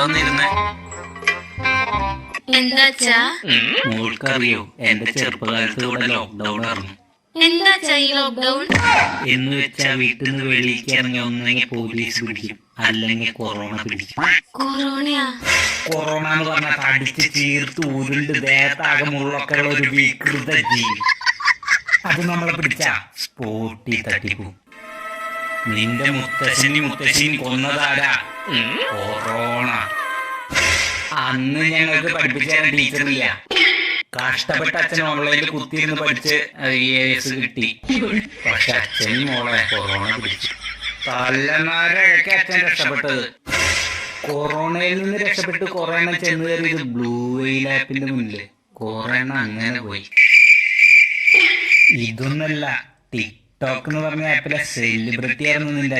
വന്നിരുന്നേ. എന്താച്ചാ? മോൾക്കറിയോ, എന്റെ ചെറുപ്പകാലത്ത് ഇവിടെ ലോക്ക്ഡൌൺ ആയിരുന്നു. എന്താച്ചാ ഈ ലോക്ക്ഡൌൺ? എന്ന് വെച്ചാ വീട്ടിൽ നിന്ന് വെളിയിലേക്ക് ഇറങ്ങി ഒന്നെങ്കിൽ പോലീസ് പിടിക്കും, അല്ലെങ്കിൽ കൊറോണ പിടിക്കും. കൊറോണയാ? കൊറോണ എന്ന് പറഞ്ഞാൽ തടിച്ച് ചീർത്ത് ഉരുണ്ട് ദേഹത്താകെ മുള്ളൊക്കെ ഉള്ള ഒരു വികൃത ജീവി. അത് നമ്മളെ പിടിച്ച സ്പോട്ടി തട്ടിപ്പോ. നിന്റെ മുത്തശ്ശിനി കൊന്നതാരാ? കൊറോണ. അന്ന് ഞങ്ങൾക്ക് പഠിപ്പിച്ച ടീച്ചറില്ല. കഷ്ടപ്പെട്ട അച്ഛൻ ഓൺലൈനിൽ കുത്തിയിരുന്ന് പഠിച്ച് IAS കിട്ടി. പക്ഷെ അച്ഛനും മോളെ കൊറോണ പിടിച്ചു. തല്ലന്മാരൊക്കെ അച്ഛൻ രക്ഷപ്പെട്ടത്. കൊറോണയിൽ നിന്ന് രക്ഷപ്പെട്ട് കുറെ എണ്ണം ചെന്ന് കയറിയത് ബ്ലൂ വെയിൽ ആപ്പിന്റെ മുന്നില്. കുറെ എണ്ണം അങ്ങനെ പോയി. ഇതൊന്നല്ല, ടിക്ടോക്ക് എന്ന് പറഞ്ഞ ആപ്പിലെ സെലിബ്രിറ്റി ആയിരുന്നു നിന്റെ